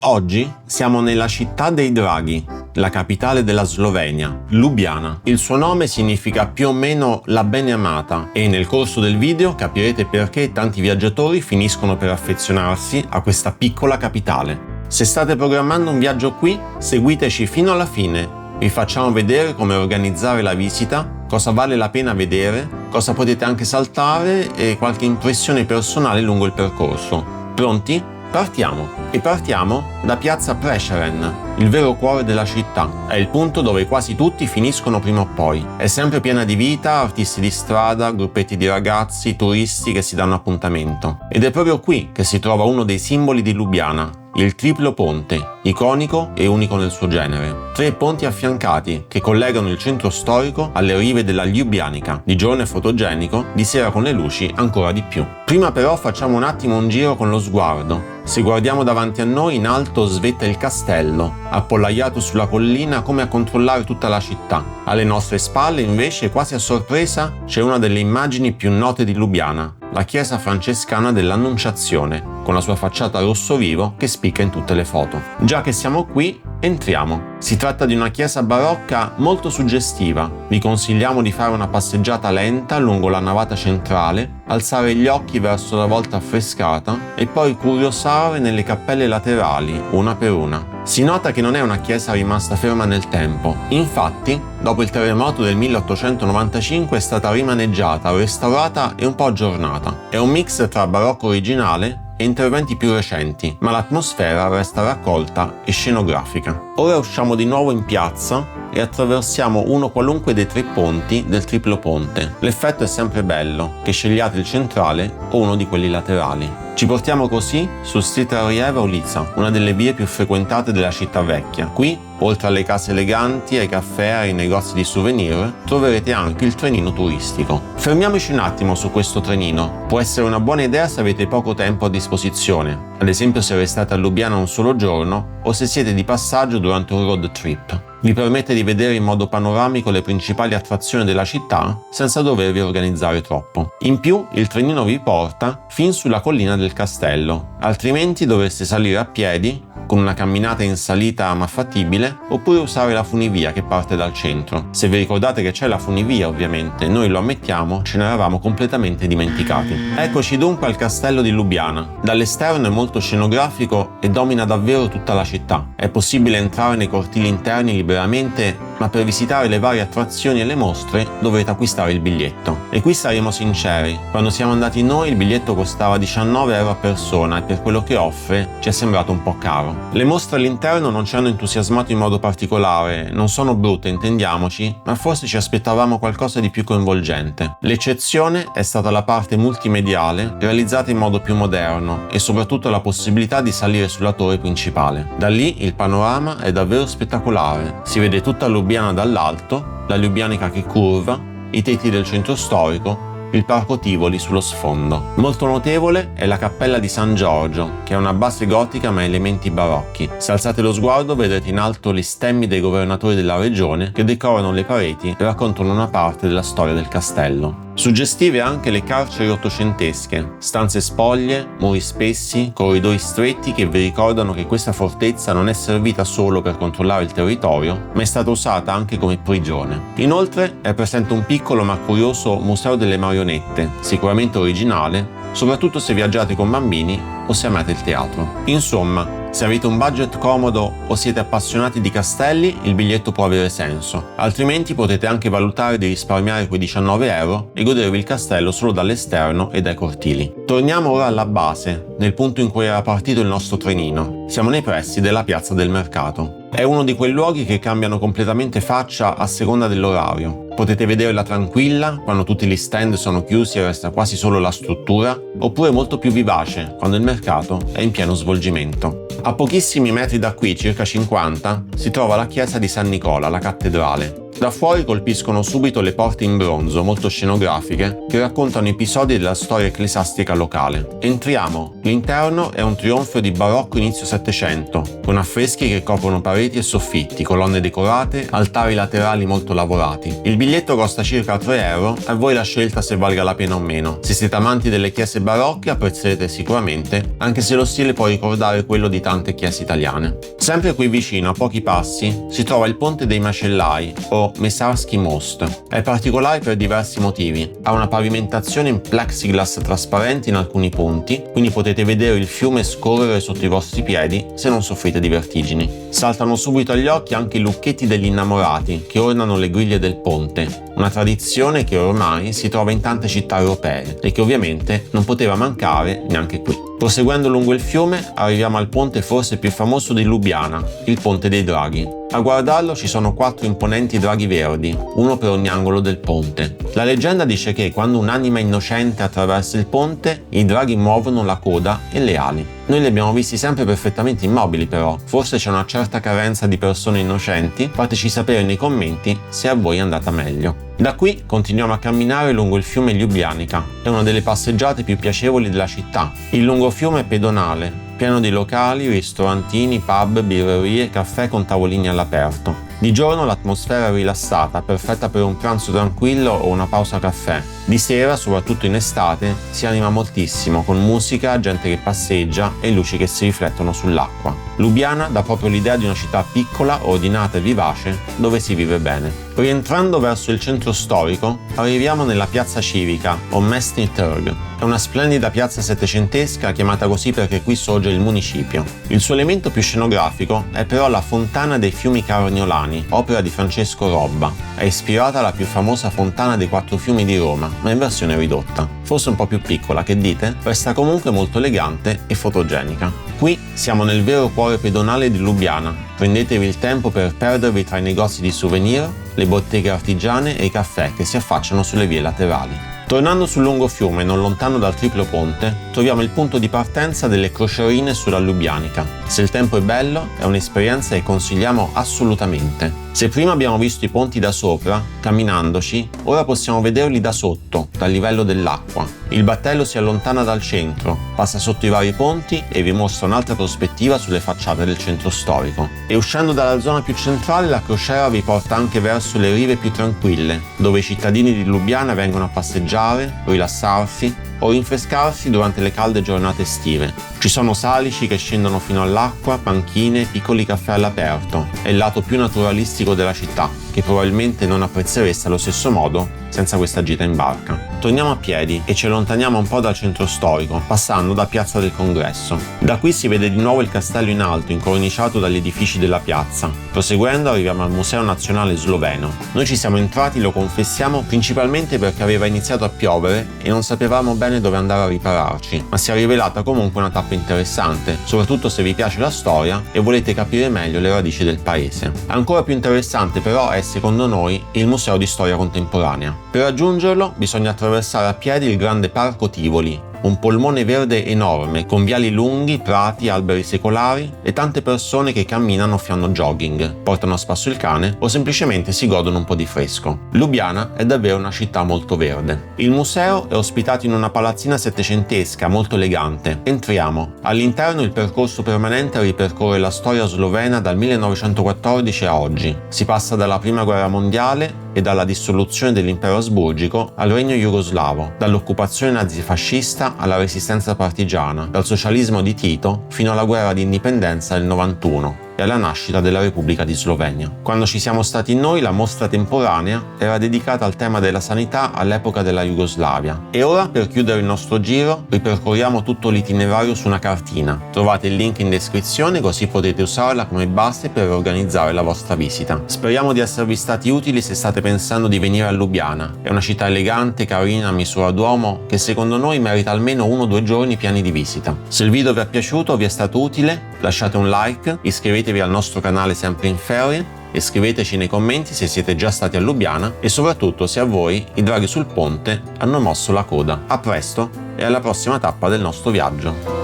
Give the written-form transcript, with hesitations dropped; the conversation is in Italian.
Oggi siamo nella città dei draghi, la capitale della Slovenia, Lubiana. Il suo nome significa più o meno la bene amata e nel corso del video capirete perché tanti viaggiatori finiscono per affezionarsi a questa piccola capitale. Se state programmando un viaggio qui, seguiteci fino alla fine. Vi facciamo vedere come organizzare la visita, cosa vale la pena vedere, cosa potete anche saltare e qualche impressione personale lungo il percorso. Pronti? Partiamo! E partiamo da Piazza Prešeren, il vero cuore della città. È il punto dove quasi tutti finiscono prima o poi. È sempre piena di vita, artisti di strada, gruppetti di ragazzi, turisti che si danno appuntamento. Ed è proprio qui che si trova uno dei simboli di Lubiana, il triplo ponte, iconico e unico nel suo genere. 3 ponti affiancati che collegano il centro storico alle rive della Ljubljanica. Di giorno è fotogenico, di sera con le luci ancora di più. Prima però facciamo un attimo un giro con lo sguardo. Se guardiamo davanti a noi, in alto svetta il castello, appollaiato sulla collina come a controllare tutta la città. Alle nostre spalle, invece, quasi a sorpresa, c'è una delle immagini più note di Lubiana, la chiesa francescana dell'Annunciazione, con la sua facciata rosso vivo che spicca in tutte le foto. Già che siamo qui, entriamo. Si tratta di una chiesa barocca molto suggestiva. Vi consigliamo di fare una passeggiata lenta lungo la navata centrale, alzare gli occhi verso la volta affrescata e poi curiosare nelle cappelle laterali, una per una. Si nota che non è una chiesa rimasta ferma nel tempo. Infatti, dopo il terremoto del 1895 è stata rimaneggiata, restaurata e un po' aggiornata. È un mix tra barocco originale e interventi più recenti, ma l'atmosfera resta raccolta e scenografica. Ora usciamo di nuovo in piazza e attraversiamo uno qualunque dei 3 ponti del triplo ponte. L'effetto è sempre bello, che scegliate il centrale o uno di quelli laterali. Ci portiamo così su Stritarjeva Ulica, una delle vie più frequentate della città vecchia. Qui, oltre alle case eleganti, ai caffè e ai negozi di souvenir, troverete anche il trenino turistico. Fermiamoci un attimo su questo trenino. Può essere una buona idea se avete poco tempo a disposizione, ad esempio se restate a Lubiana un solo giorno o se siete di passaggio durante un road trip. Vi permette di vedere in modo panoramico le principali attrazioni della città senza dovervi organizzare troppo. In più, il trenino vi porta fin sulla collina del castello, altrimenti dovreste salire a piedi con una camminata in salita ma fattibile, oppure usare la funivia che parte dal centro. Se vi ricordate che c'è la funivia, ovviamente, noi lo ammettiamo, ce ne eravamo completamente dimenticati. Eccoci dunque al castello di Lubiana. Dall'esterno è molto scenografico e domina davvero tutta la città. È possibile entrare nei cortili interni liberamente, ma per visitare le varie attrazioni e le mostre dovete acquistare il biglietto. E qui saremo sinceri, quando siamo andati noi il biglietto costava 19 euro a persona e per quello che offre ci è sembrato un po' caro. Le mostre all'interno non ci hanno entusiasmato in modo particolare, non sono brutte intendiamoci, ma forse ci aspettavamo qualcosa di più coinvolgente. L'eccezione è stata la parte multimediale, realizzata in modo più moderno e soprattutto la possibilità di salire sulla torre principale. Da lì il panorama è davvero spettacolare, si vede tutta Lubiana dall'alto, la Ljubljanica che curva, i tetti del centro storico, il parco Tivoli sullo sfondo. Molto notevole è la cappella di San Giorgio, che è una base gotica ma elementi barocchi. Se alzate lo sguardo vedrete in alto gli stemmi dei governatori della regione che decorano le pareti e raccontano una parte della storia del castello. Suggestive anche le carceri ottocentesche, stanze spoglie, muri spessi, corridoi stretti che vi ricordano che questa fortezza non è servita solo per controllare il territorio, ma è stata usata anche come prigione. Inoltre è presente un piccolo ma curioso museo delle marionette, sicuramente originale, soprattutto se viaggiate con bambini o se amate il teatro. Insomma, se avete un budget comodo o siete appassionati di castelli, il biglietto può avere senso. Altrimenti potete anche valutare di risparmiare quei 19 euro e godervi il castello solo dall'esterno e dai cortili. Torniamo ora alla base, nel punto in cui era partito il nostro trenino. Siamo nei pressi della piazza del mercato. È uno di quei luoghi che cambiano completamente faccia a seconda dell'orario. Potete vederla tranquilla, quando tutti gli stand sono chiusi e resta quasi solo la struttura, oppure molto più vivace, quando il mercato è in pieno svolgimento. A pochissimi metri da qui, circa 50, si trova la chiesa di San Nicola, la cattedrale. Da fuori colpiscono subito le porte in bronzo, molto scenografiche, che raccontano episodi della storia ecclesiastica locale. Entriamo. L'interno è un trionfo di barocco inizio Settecento, con affreschi che coprono pareti e soffitti, colonne decorate, altari laterali molto lavorati. Il biglietto costa circa 3 euro e a voi la scelta se valga la pena o meno. Se siete amanti delle chiese barocche apprezzerete sicuramente, anche se lo stile può ricordare quello di tante chiese italiane. Sempre qui vicino, a pochi passi, si trova il Ponte dei Macellai, o Mesarski Most. È particolare per diversi motivi. Ha una pavimentazione in plexiglass trasparente in alcuni punti, quindi potete vedere il fiume scorrere sotto i vostri piedi se non soffrite di vertigini. Saltano subito agli occhi anche i lucchetti degli innamorati che ornano le griglie del ponte, una tradizione che ormai si trova in tante città europee e che ovviamente non poteva mancare neanche qui. Proseguendo lungo il fiume arriviamo al ponte forse più famoso di Lubiana, il Ponte dei Draghi. A guardarlo ci sono 4 imponenti draghi verdi, uno per ogni angolo del ponte. La leggenda dice che quando un'anima innocente attraversa il ponte, i draghi muovono la coda e le ali. Noi li abbiamo visti sempre perfettamente immobili però, forse c'è una certa carenza di persone innocenti, fateci sapere nei commenti se a voi è andata meglio. Da qui continuiamo a camminare lungo il fiume Ljubljanica, è una delle passeggiate più piacevoli della città. Il lungo fiume è pedonale, pieno di locali, ristorantini, pub, birrerie, caffè con tavolini all'aperto. Di giorno l'atmosfera è rilassata, perfetta per un pranzo tranquillo o una pausa caffè. Di sera, soprattutto in estate, si anima moltissimo con musica, gente che passeggia e luci che si riflettono sull'acqua. Lubiana dà proprio l'idea di una città piccola, ordinata e vivace, dove si vive bene. Rientrando verso il centro storico, arriviamo nella piazza civica, o Mestni Trg. È una splendida piazza settecentesca chiamata così perché qui sorge il municipio. Il suo elemento più scenografico è però la Fontana dei Fiumi Carniolani, opera di Francesco Robba. È ispirata alla più famosa fontana dei 4 fiumi di Roma, ma in versione ridotta. Forse un po' più piccola, che dite? Resta comunque molto elegante e fotogenica. Qui siamo nel vero cuore pedonale di Lubiana. Prendetevi il tempo per perdervi tra i negozi di souvenir, le botteghe artigiane e i caffè che si affacciano sulle vie laterali. Tornando sul lungo fiume, non lontano dal triplo ponte, troviamo il punto di partenza delle crocierine sulla Ljubljanica. Se il tempo è bello, è un'esperienza che consigliamo assolutamente. Se prima abbiamo visto i ponti da sopra, camminandoci, ora possiamo vederli da sotto, dal livello dell'acqua. Il battello si allontana dal centro, passa sotto i vari ponti e vi mostra un'altra prospettiva sulle facciate del centro storico. E uscendo dalla zona più centrale, la crociera vi porta anche verso le rive più tranquille, dove i cittadini di Lubiana vengono a passeggiare, rilassarsi o rinfrescarsi durante le calde giornate estive. Ci sono salici che scendono fino all'acqua, panchine, piccoli caffè all'aperto. È il lato più naturalistico della città, che probabilmente non apprezzereste allo stesso modo senza questa gita in barca. Torniamo a piedi e ci allontaniamo un po' dal centro storico, passando da Piazza del Congresso. Da qui si vede di nuovo il castello in alto, incorniciato dagli edifici della piazza. Proseguendo arriviamo al Museo Nazionale Sloveno. Noi ci siamo entrati, lo confessiamo, principalmente perché aveva iniziato a piovere e non sapevamo bene dove andare a ripararci, ma si è rivelata comunque una tappa interessante, soprattutto se vi piace la storia e volete capire meglio le radici del paese. Ancora più interessante però è, secondo noi, il Museo di Storia Contemporanea. Per raggiungerlo bisogna attraversare a piedi il grande Parco Tivoli, un polmone verde enorme con viali lunghi, prati, alberi secolari e tante persone che camminano o fanno jogging, portano a spasso il cane o semplicemente si godono un po' di fresco. Lubiana è davvero una città molto verde. Il museo è ospitato in una palazzina settecentesca molto elegante. Entriamo. All'interno il percorso permanente ripercorre la storia slovena dal 1914 a oggi. Si passa dalla Prima Guerra Mondiale e dalla dissoluzione dell'impero asburgico al regno jugoslavo, dall'occupazione nazifascista alla resistenza partigiana, dal socialismo di Tito fino alla guerra di indipendenza del 91 e alla nascita della Repubblica di Slovenia. Quando ci siamo stati noi, la mostra temporanea era dedicata al tema della sanità all'epoca della Jugoslavia. E ora, per chiudere il nostro giro, ripercorriamo tutto l'itinerario su una cartina. Trovate il link in descrizione così potete usarla come base per organizzare la vostra visita. Speriamo di esservi stati utili se state pensando di venire a Lubiana. È una città elegante, carina, a misura d'uomo, che secondo noi merita almeno 1 o 2 giorni pieni di visita. Se il video vi è piaciuto o vi è stato utile, lasciate un like, iscrivetevi al nostro canale sempre in ferie e scriveteci nei commenti se siete già stati a Lubiana e soprattutto se a voi i draghi sul ponte hanno mosso la coda. A presto e alla prossima tappa del nostro viaggio!